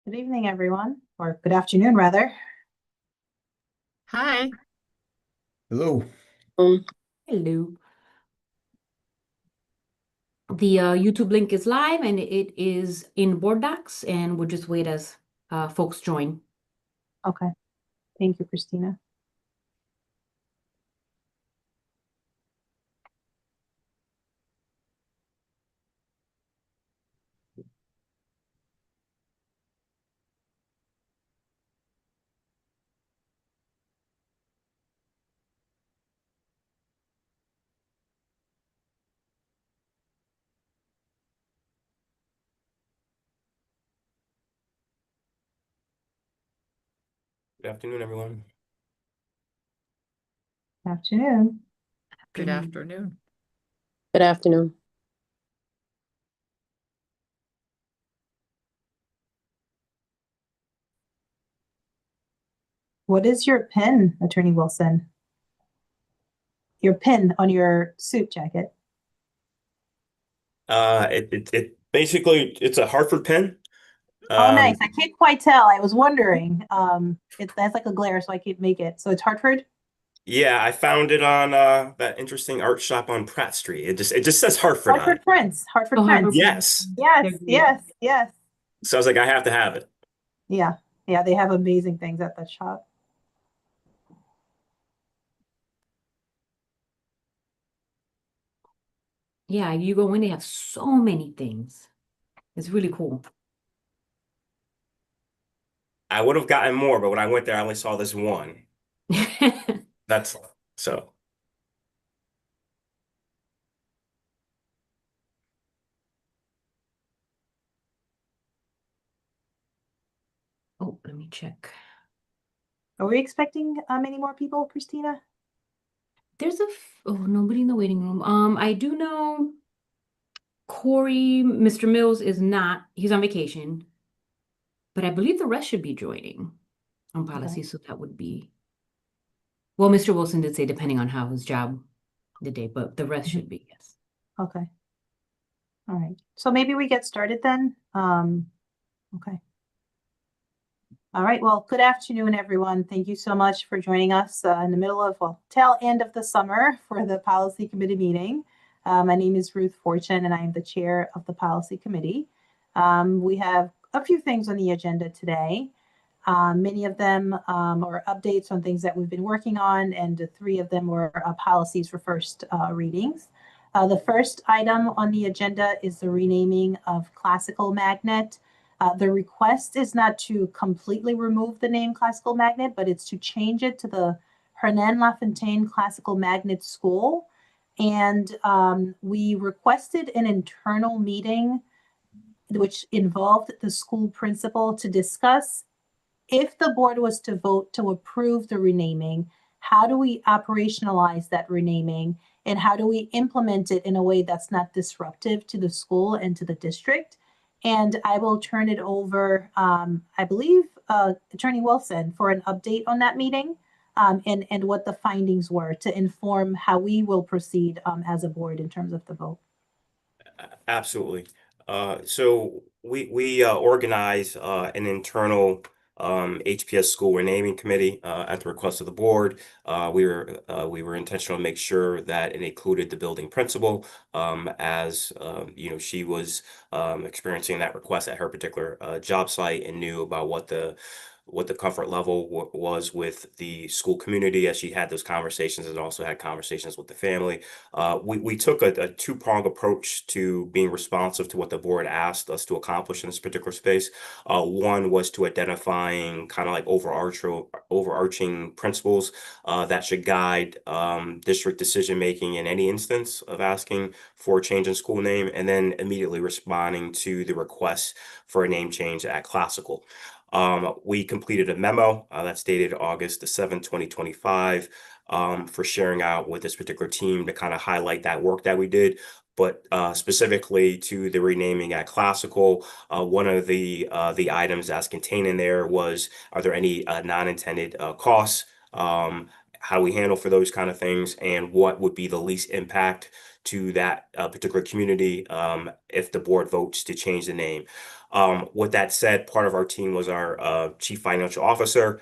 Good evening, everyone, or good afternoon, rather. Hi. Hello. Hello. The YouTube link is live and it is in Board Docs, and we'll just wait as folks join. Okay. Thank you, Christina. Good afternoon, everyone. Afternoon. Good afternoon. Good afternoon. What is your pin, Attorney Wilson? Your pin on your suit jacket. It basically it's a Hartford pen. Oh, Um, nice. I can't quite tell. I was wondering. That's like a glare, so I can't make it. So it's Hartford? yeah, I found it on that interesting art shop on Pratt Street. It just says Hartford on Hartford it. Prince. Hartford Oh, Prince. Harvard. Yes. Yes, They're great. yes, yes. So I was like, I have to have it. Yeah, yeah, they have amazing things at that shop. Yeah, you go in, they have so many things. It's really cool. I would have gotten more, but when I went there, I only saw this one. That's so. Oh, let me check. Are we expecting any more people, Christina? There's nobody in the waiting room. I do know Corey, Mr. Mills is not, he's on vacation, but I believe the rest should be joining on policy, so that would be, well, Mr. Wilson did say depending on how his job the day, but the rest should be, yes. Okay. All right. So maybe we get started then. Okay. All right. Well, good afternoon, everyone. Thank you so much for joining us in the middle of, well, tail end of the summer for the Policy Committee meeting. My name is Ruth Fortune, and I am the chair of the Policy Committee. We have a few things on the agenda today. Many of them are updates on things that we've been working on, and three of them were policies for first readings. The first item on the agenda is the renaming of Classical Magnet. The request is not to completely remove the name Classical Magnet, but it's to change it to the Hernan Lafontaine Classical Magnet School. And we requested an internal meeting which involved the school principal to discuss if the board was to vote to approve the renaming, how do we operationalize that renaming and how do we implement it in a way that's not disruptive to the school and to the district? And I will turn it over, I believe, Attorney Wilson for an update on that meeting and what the findings were to inform how we will proceed as a board in terms of the vote. Absolutely. So we organize an internal HPS school renaming committee at the request of the board. We were intentional to make sure that it included the building principal as she was experiencing that request at her particular job site and knew about what the comfort level was with the school community as she had those conversations and also had conversations with the family. We took a two-pronged approach to being responsive to what the board asked us to accomplish in this particular space. One was to identifying kind of like overarching principles that should guide district decision making in any instance of asking for a change in school name, and then immediately responding to the request for a name change at Classical. We completed a memo that's dated August the 7th, 2025, for sharing out with this particular team to kind of highlight that work that we did. But specifically to the renaming at Classical, one of the items that's contained in there was, are there any non-intended costs? How we handle for those kind of things, and what would be the least impact to that particular community if the board votes to change the name. With that said, part of our team was our chief financial officer.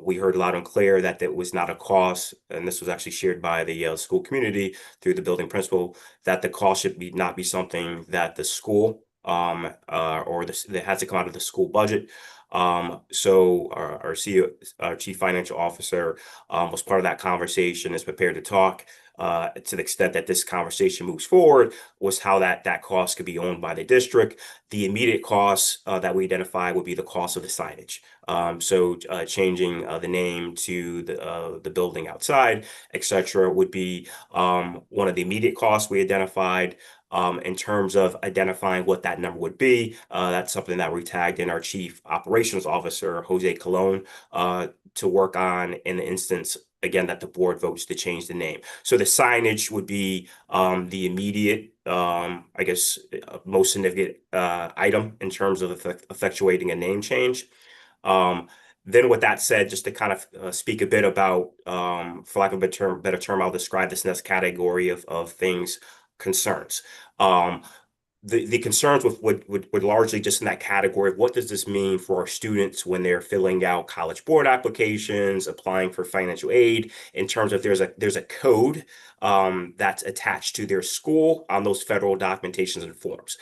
We heard loud and clear that that was not a cost, and this was actually shared by the school community through the building principal, that the cost should not be something that the school that has to come out of the school budget. So our CEO, our chief financial officer, was part of that conversation, is prepared to talk to the extent that this conversation moves forward, was how that cost could be owned by the district. The immediate costs that we identify would be the cost of the signage. So changing the name to the building outside, etc., would be one of the immediate costs we identified. In terms of identifying what that number would be, that's something that we tagged in our chief operations officer, Jose Colon, to work on in the instance, again, that the board votes to change the name. So the signage would be the immediate, I guess, most significant item in terms of effectuating a name change. Then with that said, just to kind of speak a bit about, for lack of a better term, I'll describe this next category of things, concerns. The concerns would largely just in that category of what does this mean for our students when they're filling out College Board applications, applying for financial aid, in terms of there's a code that's attached to their school on those federal documentations and forms.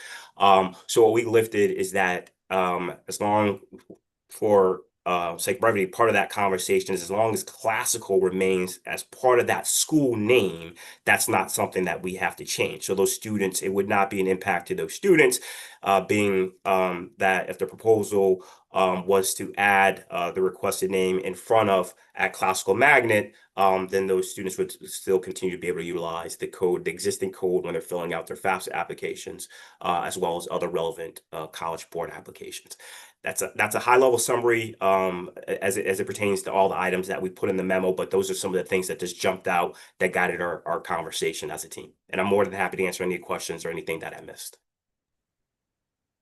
So what we lifted is that as long for sake of brevity, part of that conversation is as long as classical remains as part of that school name, that's not something that we have to change. So those students, it would not be an impact to those students, being that if the proposal was to add the requested name in front of at Classical Magnet, then those students would still continue to be able to utilize the code, the existing code, when they're filling out their FAFSA applications, as well as other relevant College Board applications. That's a high level summary as it pertains to all the items that we put in the memo, but those are some of the things that just jumped out that guided our conversation as a team. And I'm more than happy to answer any questions or anything that I missed.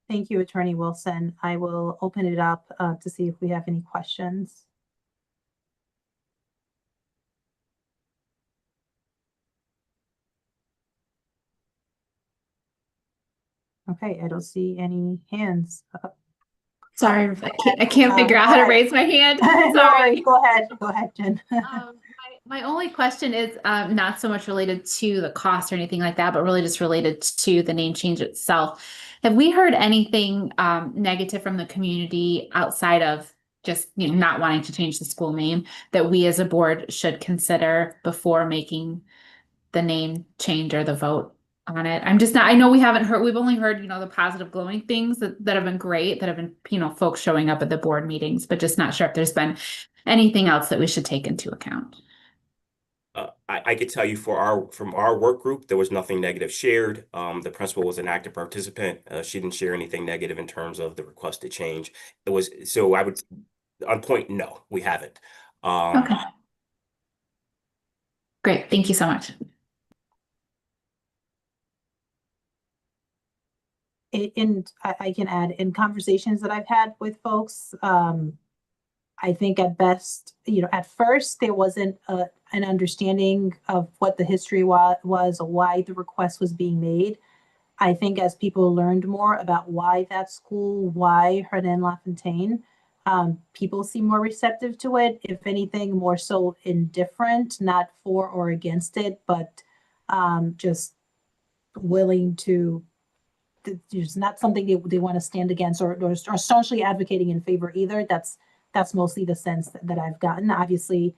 Thank you, Attorney Wilson. I will open it up to see if we have any questions. Okay, I don't see any hands up. Sorry, I can't figure out how to raise my hand. Sorry. Go ahead, Jen. My only question is not so much related to the cost or anything like that, but really just related to the name change itself. Have we heard anything negative from the community outside of just not wanting to change the school name that we as a board should consider before making the name change or the vote on it? I'm just not, I know we've only heard, the positive glowing things that have been great, that have been, folks showing up at the board meetings, but just not sure if there's been anything else that we should take into account. I could tell you from our work group, there was nothing negative shared. The principal was an active participant. She didn't share anything negative in terms of the requested change. So I would, on point, no, we haven't. Okay. Great. Thank you so much. I can add, in conversations that I've had with folks, I think at best, at first there wasn't an understanding of what the history was or why the request was being made. I think as people learned more about why that school, why Hernan LaFontaine, people seem more receptive to it. If anything, more so indifferent, not for or against it, but just willing to. It's not something they want to stand against or staunchly advocating in favor either. That's mostly the sense that I've gotten. Obviously,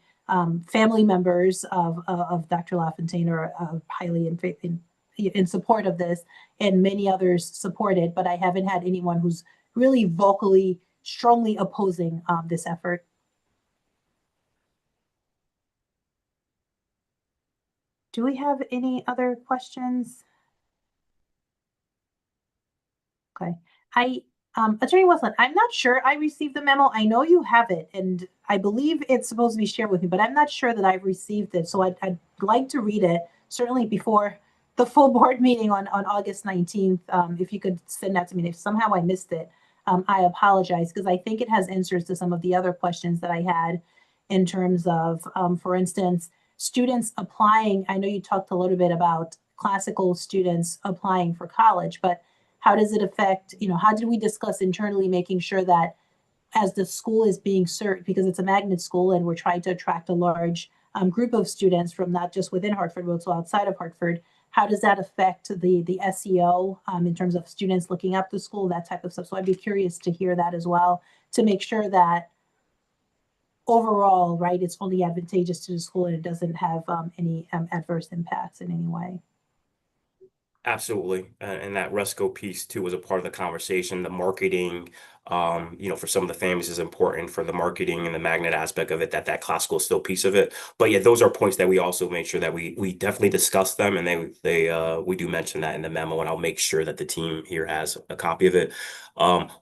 family members of Dr. LaFontaine are highly in support of this, and many others support it, but I haven't had anyone who's really vocally, strongly opposing this effort. Do we have any other questions? Okay, Attorney Wilson, I'm not sure I received the memo. I know you have it, and I believe it's supposed to be shared with me, but I'm not sure that I've received it. So I'd like to read it, certainly before the full board meeting on August 19th. If you could send that to me. If somehow I missed it, I apologize, because I think it has answers to some of the other questions that I had in terms of, for instance, students applying. I know you talked a little bit about classical students applying for college, but how does it affect, how did we discuss internally making sure that as the school is being served, because it's a magnet school and we're trying to attract a large group of students from not just within Hartford, but also outside of Hartford, how does that affect the SEO in terms of students looking up the school, that type of stuff? So I'd be curious to hear that as well, to make sure that overall, right, it's only advantageous to the school and it doesn't have any adverse impacts in any way. Absolutely. And that Resco piece too was a part of the conversation. The marketing, for some of the families is important for the marketing and the magnet aspect of it, that classical is still a piece of it. But yeah, those are points that we also made sure that we definitely discuss them, and we do mention that in the memo, and I'll make sure that the team here has a copy of it.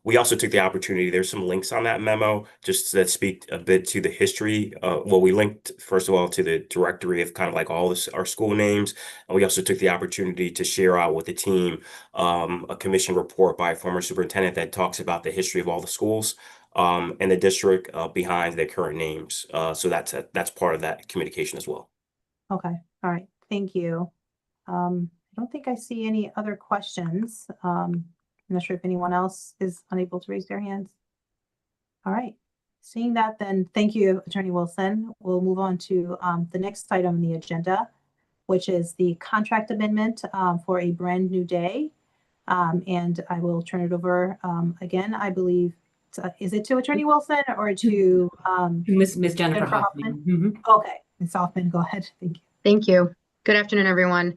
We also took the opportunity, there's some links on that memo just that speak a bit to the history. We linked first of all to the directory of kind of like our school names. And we also took the opportunity to share out with the team a commission report by a former superintendent that talks about the history of all the schools in the district behind their current names. So that's part of that communication as well. Okay, all right, thank you. I don't think I see any other questions. I'm not sure if anyone else is unable to raise their hands. All right, seeing that then, thank you, Attorney Wilson. We'll move on to the next item on the agenda, which is the contract amendment for A Brand New Day. And I will turn it over again, I believe, is it to Attorney Wilson or to Miss Jennifer Jennifer Hoffman. okay, Ms. Hoffman, go ahead. Thank you. Thank you. Good afternoon, everyone.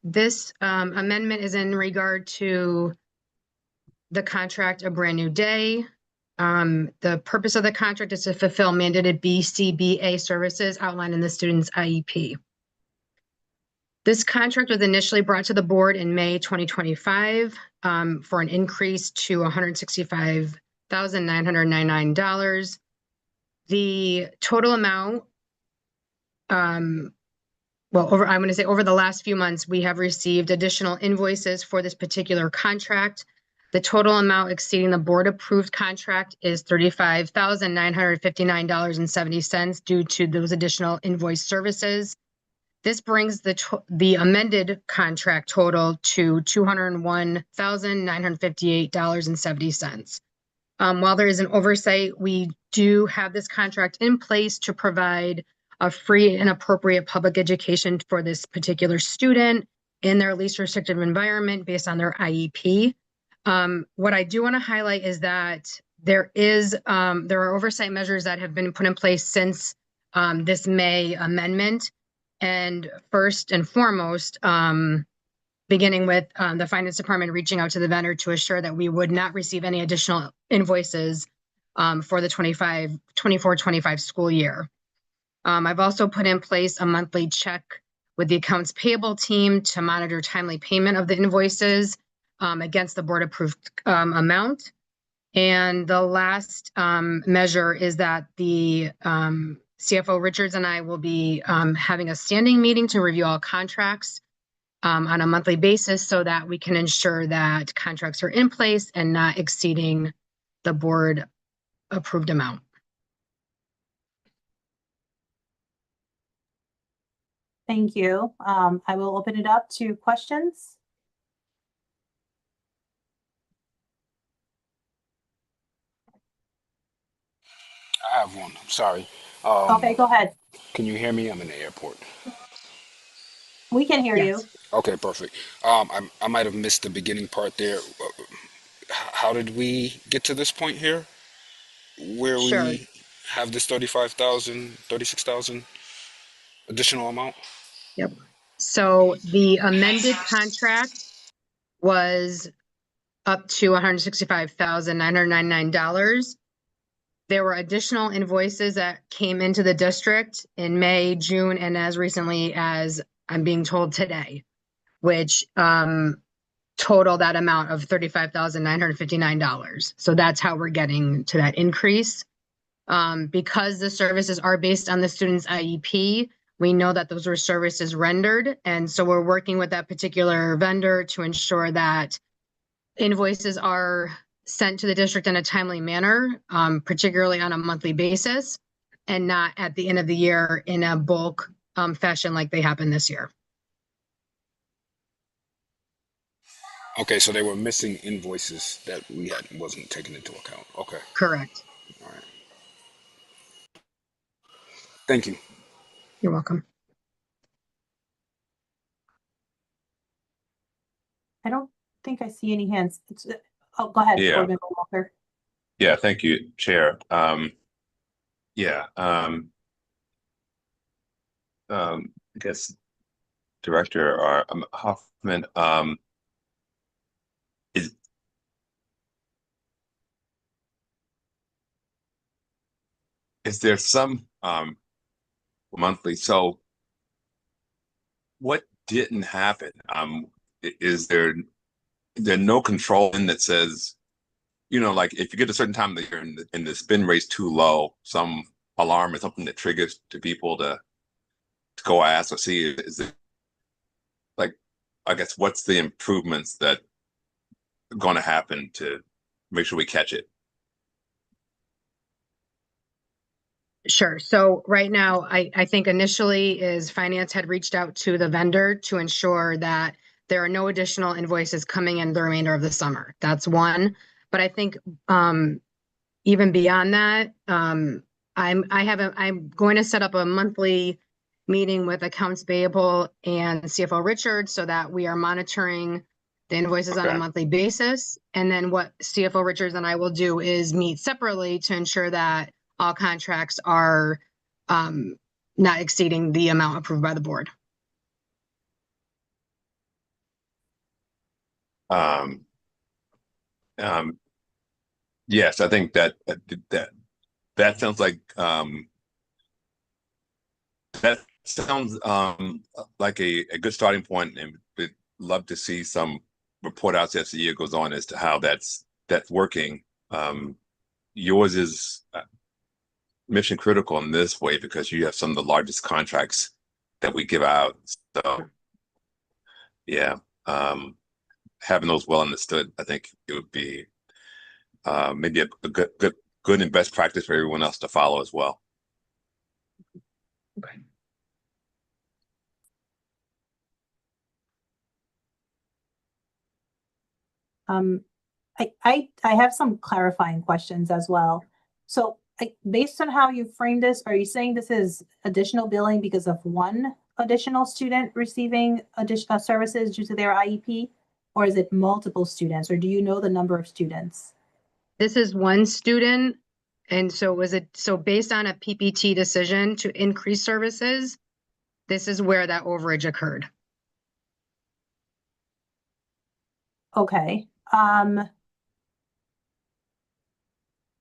This amendment is in regard to the contract A Brand New Day. The purpose of the contract is to fulfill mandated BCBA services outlined in the student's IEP. This contract was initially brought to the board in May 2025 for an increase to $165,999. The total amount, over the last few months, we have received additional invoices for this particular contract. The total amount exceeding the board approved contract is $35,959.70 due to those additional invoice services. This brings the amended contract total to $201,958.70. While there is an oversight, we do have this contract in place to provide a free and appropriate public education for this particular student in their least restrictive environment based on their IEP. What I do want to highlight is that there are oversight measures that have been put in place since this May amendment. And first and foremost, beginning with the finance department reaching out to the vendor to assure that we would not receive any additional invoices for the 24-25 school year. I've also put in place a monthly check with the accounts payable team to monitor timely payment of the invoices against the board approved amount. And the last measure is that the CFO Richards and I will be having a standing meeting to review all contracts on a monthly basis so that we can ensure that contracts are in place and not exceeding the board approved amount. Thank you. I will open it up to questions. I have one. I'm sorry. Okay, go ahead. Can you hear me? I'm in the airport. We can hear you. Okay, perfect. I might have missed the beginning part there. How did we get to this point here, where Sure. we have this 36,000 additional amount? Yep. So the amended contract was up to $165,999. There were additional invoices that came into the district in May, June, and as recently as I'm being told today, which total that amount of $35,959. So that's how we're getting to that increase. Because the services are based on the student's IEP, we know that those were services rendered. And so we're working with that particular vendor to ensure that invoices are sent to the district in a timely manner, particularly on a monthly basis, and not at the end of the year in a bulk fashion like they happened this year. Okay, so they were missing invoices that wasn't taken into account. Okay, Correct. all right. Thank you. You're welcome. I don't think I see any hands. Oh, go ahead, Yeah, Board Member Walker. yeah, thank you, Chair. Yeah, I guess Director or Hoffman, is is there some monthly? So what didn't happen? Is there no control in that says, like if you get a certain time of the year and the spin rate's too low, some alarm or something that triggers to people to go ask or see, is it like, I guess, what's the improvements that are going to happen to make sure we catch it? Sure. So right now, I think initially is finance had reached out to the vendor to ensure that there are no additional invoices coming in the remainder of the summer. That's one. But I think even beyond that, I'm going to set up a monthly meeting with accounts payable and CFO Richard so that we are monitoring the invoices on a Okay. monthly basis. And then what CFO Richards and I will do is meet separately to ensure that all contracts are not exceeding the amount approved by the board. Um, yes, I think that sounds like a good starting point, and we'd love to see some report outs as the year goes on as to how that's working. Yours is mission critical in this way because you have some of the largest contracts that we give out. So yeah, having those well understood, I think it would be maybe a good and best practice for everyone else to follow as well. Okay. I have some clarifying questions as well. So based on how you framed this, are you saying this is additional billing because of one additional student receiving additional services due to their IEP? Or is it multiple students, or do you know the number of students? This is one student. And so based on a PPT decision to increase services, this is where that overage occurred. Okay.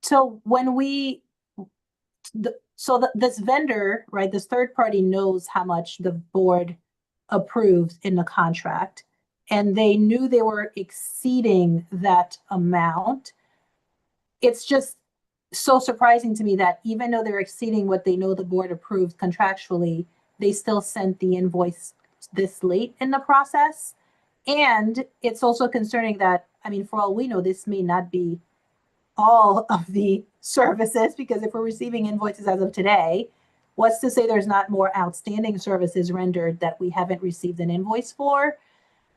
So when this vendor, right, this third party knows how much the board approved in the contract, and they knew they were exceeding that amount. It's just so surprising to me that even though they're exceeding what they know the board approved contractually, they still sent the invoice this late in the process. And it's also concerning that, I mean, for all we know, this may not be all of the services, because if we're receiving invoices as of today, what's to say there's not more outstanding services rendered that we haven't received an invoice for?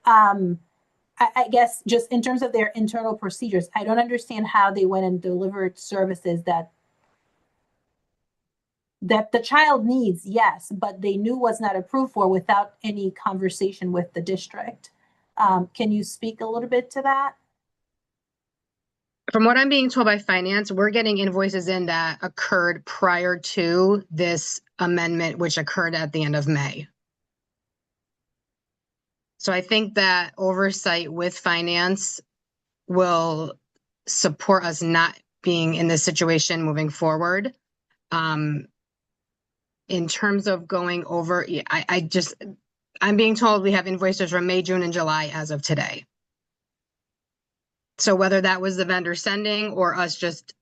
I guess just in terms of their internal procedures, I don't understand how they went and delivered services that the child needs, yes, but they knew was not approved for without any conversation with the district. Can you speak a little bit to that? From what I'm being told by finance, we're getting invoices in that occurred prior to this amendment, which occurred at the end of May. So I think that oversight with finance will support us not being in this situation moving forward. In terms of going over, I'm being told we have invoices from May, June, and July as of today. So whether that was the vendor sending or us just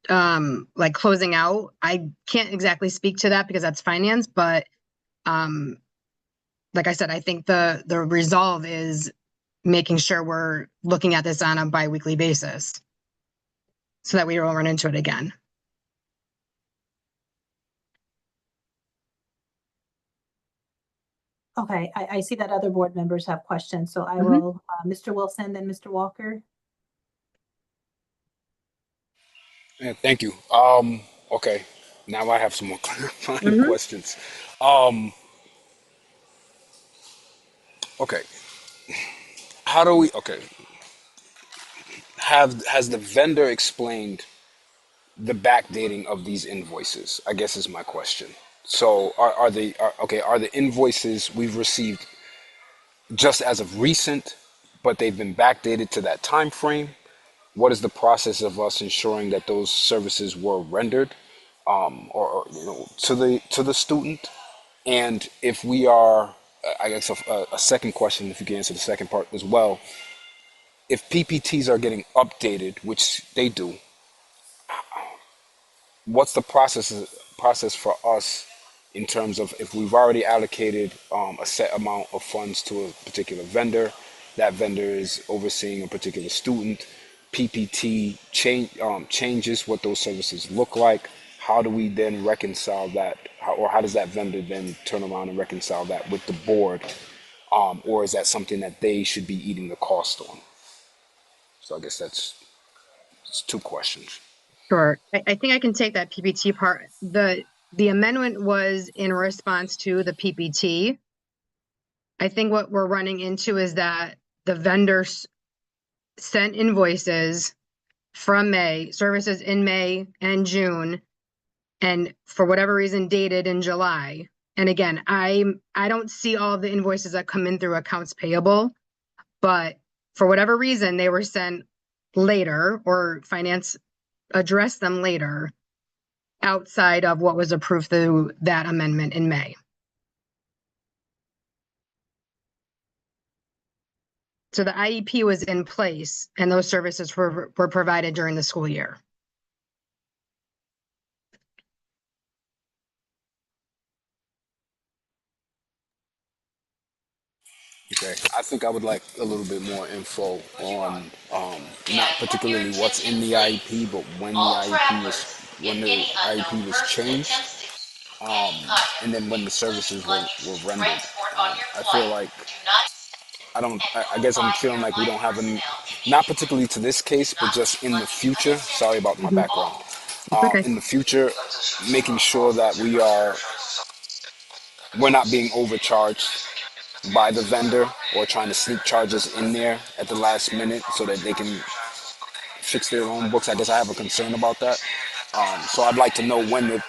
like closing out, I can't exactly speak to that because that's finance, but like I said, I think the resolve is making sure we're looking at this on a bi-weekly basis so that we don't run into it again. Okay, I see that other board members have questions, so I Mhm. will, Mr. Wilson, then Mr. Walker. Yeah, thank you. Okay. Now I have some more clarifying Mhm. questions. Um, okay. How do we, okay. Has the vendor explained the backdating of these invoices? I guess is my question. So are the invoices we've received just as of recent, but they've been backdated to that time frame? What is the process of us ensuring that those services were rendered, or to the student? And if we are, I guess a second question, if you can answer the second part as well, if PPTs are getting updated, which they do, what's the process for us in terms of if we've already allocated a set amount of funds to a particular vendor, that vendor is overseeing a particular student, PPT changes what those services look like. How do we then reconcile that, or how does that vendor then turn around and reconcile that with the board, or is that something that they should be eating the cost on? So I guess that's two questions. Sure. I think I can take that PPT part. The amendment was in response to the PPT. I think what we're running into is that the vendors sent invoices from May, services in May and June, and for whatever reason dated in July. And again, I don't see all of the invoices that come in through accounts payable, but for whatever reason, they were sent later, or finance addressed them later, outside of what was approved through that amendment in May. So the IEP was in place and those services were provided during the school year. Okay, I think I would like a little bit more info on not particularly what's in the IEP, but when the IEP was changed, and then when the services were rendered. I feel like I guess I'm feeling like we don't have any, not particularly to this case, but just in the future. Sorry about my background. It's okay. In the future, making sure that we're not being overcharged by the vendor or trying to sneak charges in there at the last minute so that they can fix their own books. I guess I have a concern about that. So I'd like to know when the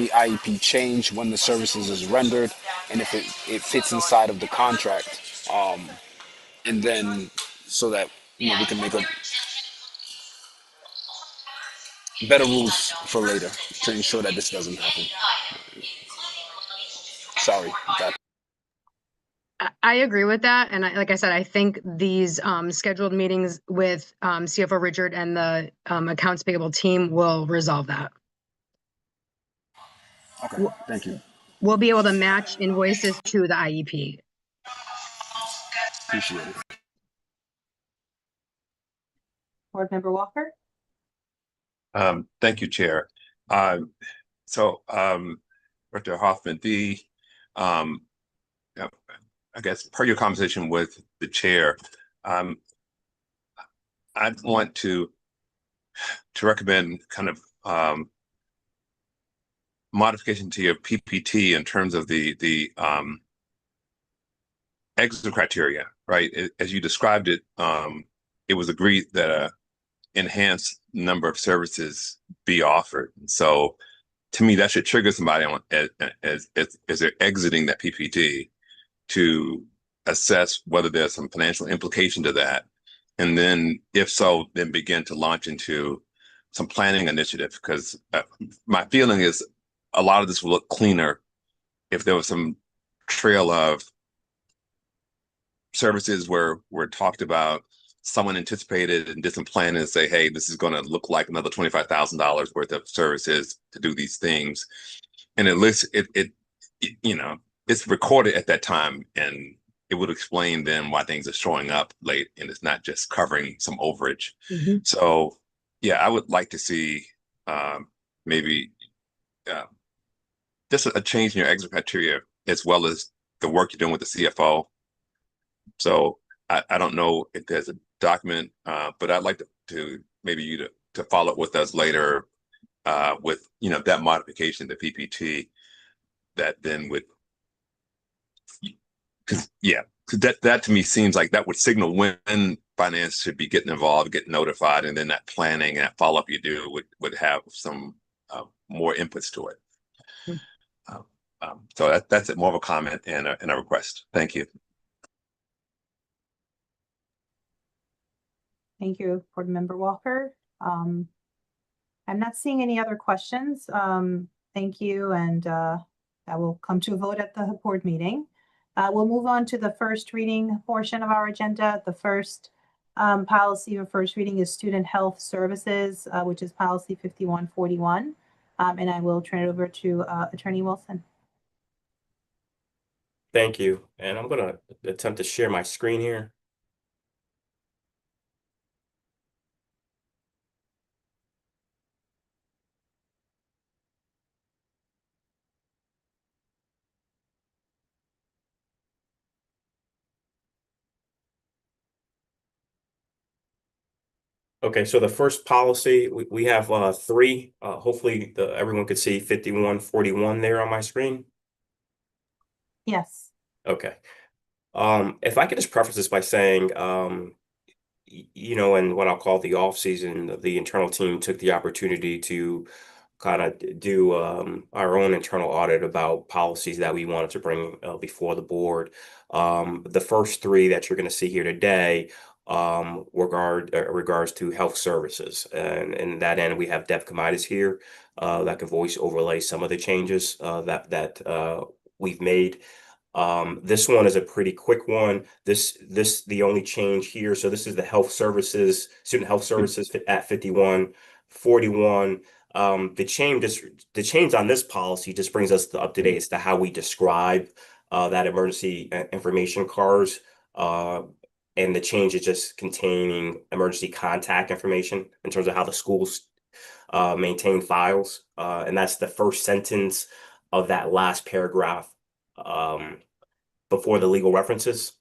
IEP changed, when the services is rendered, and if it fits inside of the contract. And then so that we can make a better rules for later to ensure that this doesn't happen. Sorry. I agree with that. And like I said, I think these scheduled meetings with CFO Richard and the accounts payable team will resolve that. Okay, thank you. We'll be able to match invoices to the IEP. Appreciate it. Board Member Walker? Thank you, Chair. So, Dr. Hoffman, I guess per your conversation with the chair, I want to recommend kind of modification to your PPT in terms of the exit criteria, right? As you described it, it was agreed that a enhanced number of services be offered. So to me, that should trigger somebody on as they're exiting that PPT to assess whether there's some financial implication to that. And then if so, then begin to launch into some planning initiative, because my feeling is a lot of this will look cleaner if there was some trail of services where we're talked about, someone anticipated and did some planning and say, hey, this is going to look like another $25,000 worth of services to do these things. And it lists it's recorded at that time, and it would explain then why things are showing up late and it's not just covering some overage. Mm-hmm. So yeah, I would like to see maybe just a change in your exit criteria, as well as the work you're doing with the CFO. So I don't know if there's a document, but I'd like to maybe you to follow up with us later with that modification to PPT that then would, because that to me seems like that would signal when finance should be getting involved, get notified, and then that planning and that follow up you do would have some more inputs to it. So that's it, more of a comment and a request. Thank you. Thank you, Board Member Walker. I'm not seeing any other questions. Thank you, and I will come to a vote at the board meeting. We'll move on to the first reading portion of our agenda. The first policy of first reading is Student Health Services, which is policy 5141. And I will turn it over to Attorney Wilson. Thank you. And I'm going to attempt to share my screen here. Okay, so the first policy, we have three. Hopefully everyone could see 5141 there on my screen. Yes. Okay. If I could just preface this by saying, in what I'll call the off season, the internal team took the opportunity to kind of do our own internal audit about policies that we wanted to bring before the board. The first three that you're going to see here today regards to health services, and in that end, we have Deb Kamitis here that can voice overlay some of the changes that we've made. This one is a pretty quick one. The only change here. So this is the health services, student health services at 5141. The change on this policy just brings us up to date as to how we describe that emergency information cards. And the change is just containing emergency contact information in terms of how the schools maintain files. And that's the first sentence of that last paragraph before the legal references.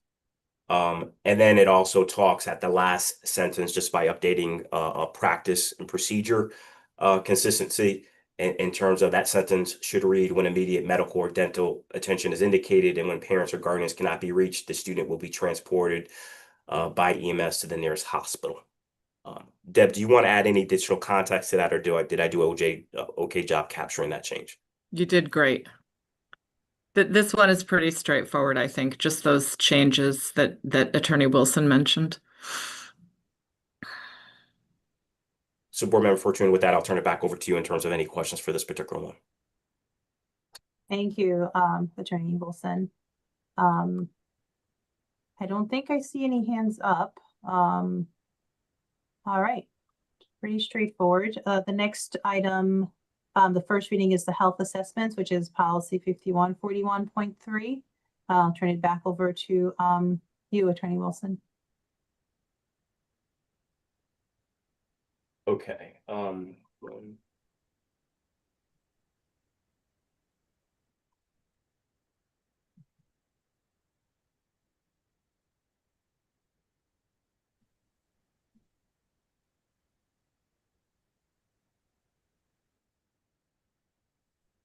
And then it also talks at the last sentence just by updating a practice and procedure consistency in terms of that sentence should read, when immediate medical or dental attention is indicated and when parents or guardians cannot be reached, the student will be transported by EMS to the nearest hospital. Deb, do you want to add any additional context to that, or did I do okay job capturing that change? You did great. This one is pretty straightforward, I think, just those changes that Attorney Wilson mentioned. So Board Member Fortune, with that, I'll turn it back over to you in terms of any questions for this particular one. Thank you, Attorney Wilson. I don't think I see any hands up. All right, pretty straightforward. The next item, the first reading is the health assessments, which is policy 5141.3. I'll turn it back over to you, Attorney Wilson. Okay.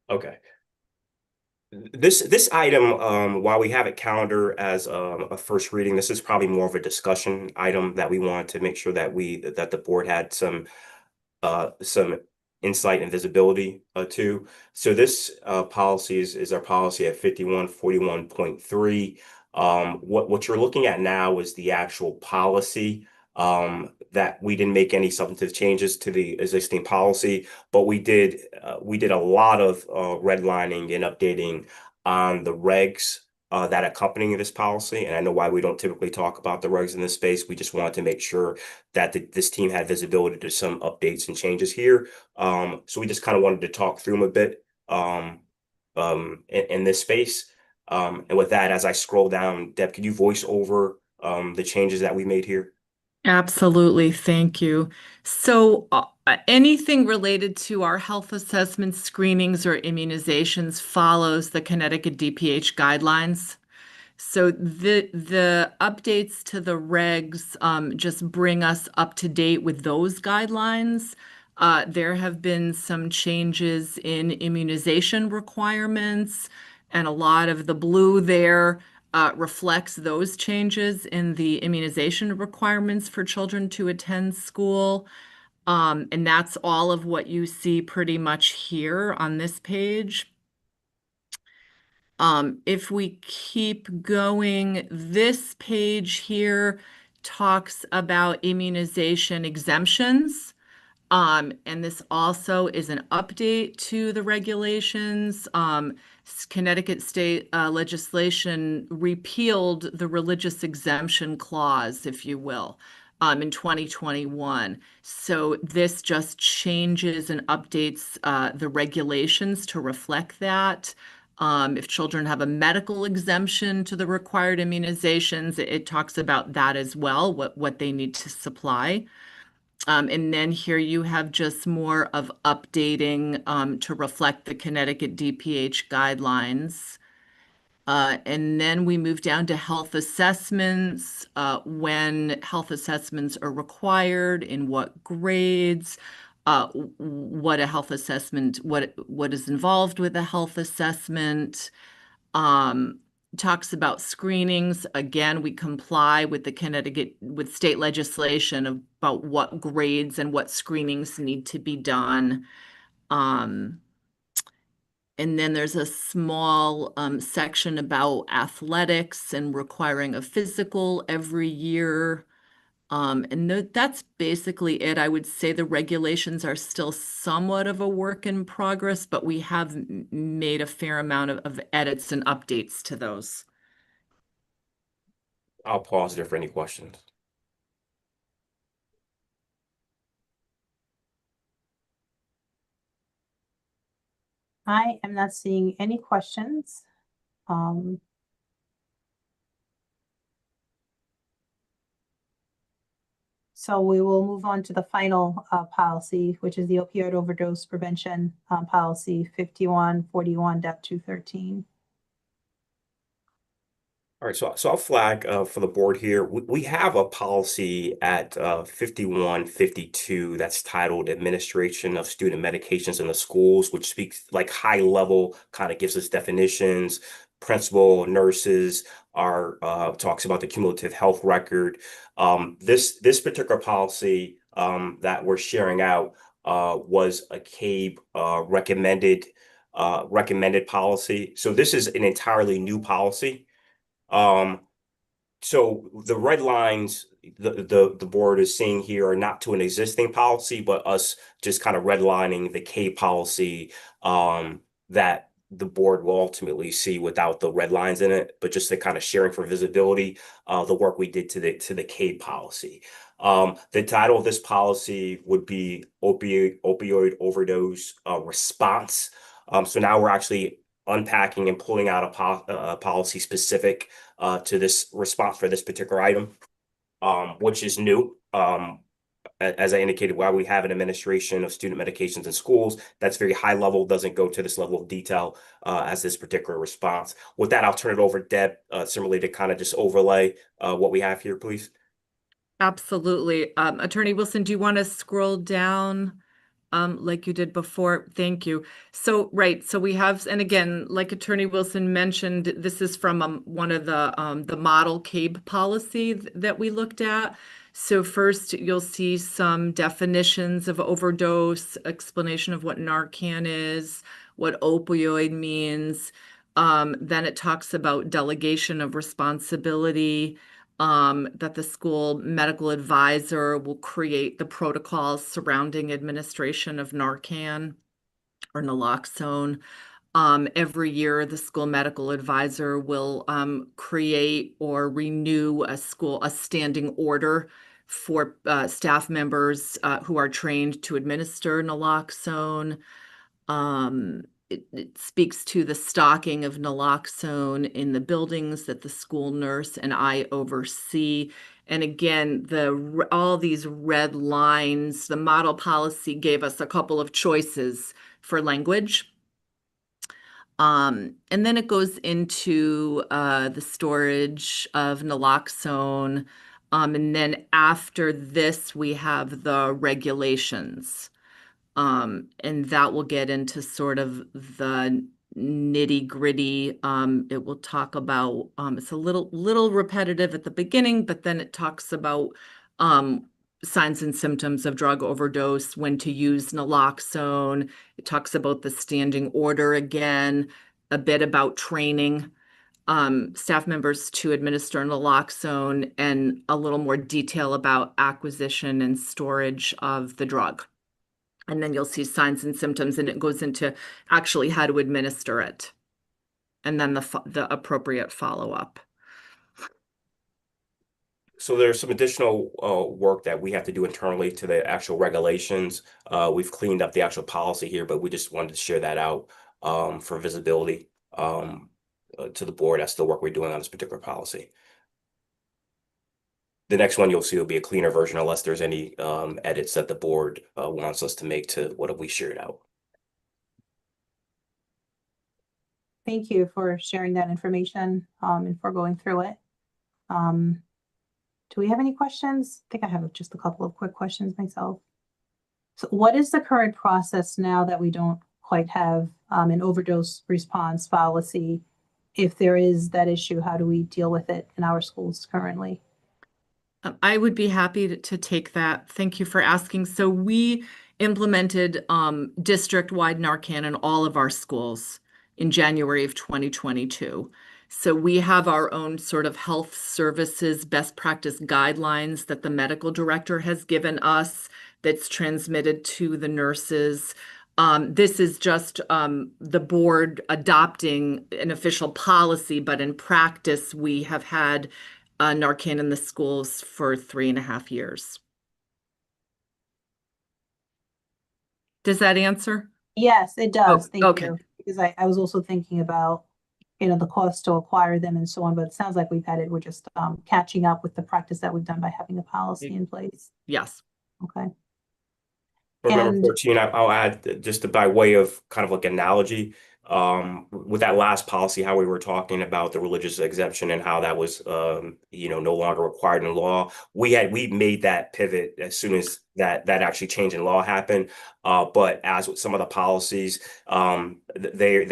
Okay. This item, while we have it calendar as a first reading, this is probably more of a discussion item that we want to make sure that the board had some insight and visibility to. So this policy is our policy at 5141.3. What you're looking at now is the actual policy. That we didn't make any substantive changes to the existing policy, but we did a lot of redlining and updating on the regs that accompany this policy. And I know why we don't typically talk about the regs in this space. We just wanted to make sure that this team had visibility to some updates and changes here. So we just kind of wanted to talk through them a bit in this space. And with that, as I scroll down, Deb, could you voice over the changes that we made here? Absolutely, thank you. So anything related to our health assessments, screenings, or immunizations follows the Connecticut DPH guidelines. So the updates to the regs just bring us up to date with those guidelines. There have been some changes in immunization requirements, and a lot of the blue there reflects those changes in the immunization requirements for children to attend school. And that's all of what you see pretty much here on this page. If we keep going, this page here talks about immunization exemptions. And this also is an update to the regulations. Connecticut state legislation repealed the religious exemption clause, if you will, in 2021. So this just changes and updates the regulations to reflect that. If children have a medical exemption to the required immunizations, it talks about that as well, what they need to supply. And then here you have just more of updating to reflect the Connecticut DPH guidelines. And then we move down to health assessments, when health assessments are required, in what grades, what a health assessment, what is involved with a health assessment. Talks about screenings. Again, we comply with the Connecticut, with state legislation about what grades and what screenings need to be done. And then there's a small section about athletics and requiring a physical every year. And that's basically it. I would say the regulations are still somewhat of a work in progress, but we have made a fair amount of edits and updates to those. I'll pause there for any questions. I am not seeing any questions. So we will move on to the final policy, which is the opioid overdose prevention policy 5141.213. All right, so I'll flag for the board here. We have a policy at 5152 that's titled Administration of Student Medications in the Schools, which speaks like high level, kind of gives us definitions. Principal, nurses are talks about the cumulative health record. This particular policy that we're sharing out was a CABE recommended policy. So this is an entirely new policy. So the red lines the board is seeing here are not to an existing policy, but us just kind of redlining the K policy that the board will ultimately see without the red lines in it, but just the kind of sharing for visibility, the work we did to the K policy. The title of this policy would be opioid overdose response. So now we're actually unpacking and pulling out a policy specific to this response for this particular item, which is new. As I indicated, while we have an administration of student medications in schools, that's very high level, doesn't go to this level of detail as this particular response. With that, I'll turn it over to Deb, similarly to kind of just overlay what we have here, please. Absolutely. Attorney Wilson, do you want to scroll down like you did before? Thank you. So, right. So we have, and again, like Attorney Wilson mentioned, this is from one of the model CABE policy that we looked at. So first, you'll see some definitions of overdose, explanation of what Narcan is, what opioid means. Then it talks about delegation of responsibility, that the school medical advisor will create the protocols surrounding administration of Narcan or naloxone. Every year, the school medical advisor will create or renew a standing order for staff members who are trained to administer naloxone. It speaks to the stocking of naloxone in the buildings that the school nurse and I oversee. And again, all these red lines, the model policy gave us a couple of choices for language. And then it goes into the storage of naloxone. And then after this, we have the regulations. And that will get into sort of the nitty-gritty. It will talk about, it's a little repetitive at the beginning, but then it talks about signs and symptoms of drug overdose, when to use naloxone. It talks about the standing order again, a bit about training staff members to administer naloxone, and a little more detail about acquisition and storage of the drug. And then you'll see signs and symptoms, and it goes into actually how to administer it. And then the appropriate follow-up. So there's some additional work that we have to do internally to the actual regulations. We've cleaned up the actual policy here, but we just wanted to share that out for visibility to the board. That's the work we're doing on this particular policy. The next one you'll see will be a cleaner version, unless there's any edits that the board wants us to make to what we shared out. Thank you for sharing that information and for going through it. Do we have any questions? I think I have just a couple of quick questions myself. So what is the current process now that we don't quite have an overdose response policy? If there is that issue, how do we deal with it in our schools currently? I would be happy to take that. Thank you for asking. So we implemented district-wide Narcan in all of our schools in January of 2022. So we have our own sort of health services best practice guidelines that the medical director has given us, that's transmitted to the nurses. This is just the board adopting an official policy, but in practice, we have had Narcan in the schools for 3.5 years. Does that answer? Yes, it does. Oh, Thank okay. you. Because I was also thinking about, the cost to acquire them and so on, but it sounds like we've had it. We're just catching up with the practice that we've done by having a policy in place. Yes. Okay. For number And- 14, I'll add just by way of kind of like analogy, with that last policy, how we were talking about the religious exemption and how that was, no longer required in law. We made that pivot as soon as that actually change in law happened. But as with some of the policies, they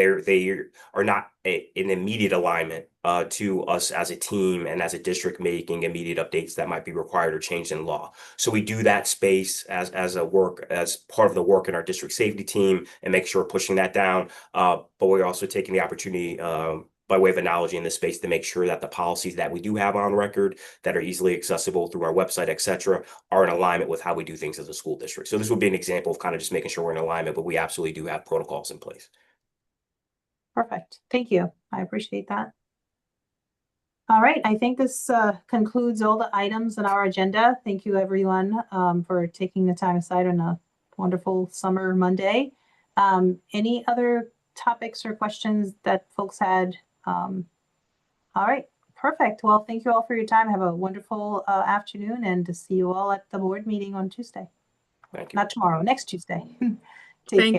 are not in immediate alignment to us as a team and as a district making immediate updates that might be required or changed in law. So we do that space as part of the work in our district safety team and make sure we're pushing that down. But we're also taking the opportunity by way of analogy in this space to make sure that the policies that we do have on record that are easily accessible through our website, et cetera, are in alignment with how we do things as a school district. So this would be an example of kind of just making sure we're in alignment, but we absolutely do have protocols in place. Perfect. Thank you. I appreciate that. All right. I think this concludes all the items on our agenda. Thank you, everyone, for taking the time aside on a wonderful summer Monday. Any other topics or questions that folks had? All right. Perfect. Well, thank you all for your time. Have a wonderful afternoon, and to see you all at the board meeting on Tuesday. Thank you. Not tomorrow, next Tuesday. Take Thank care.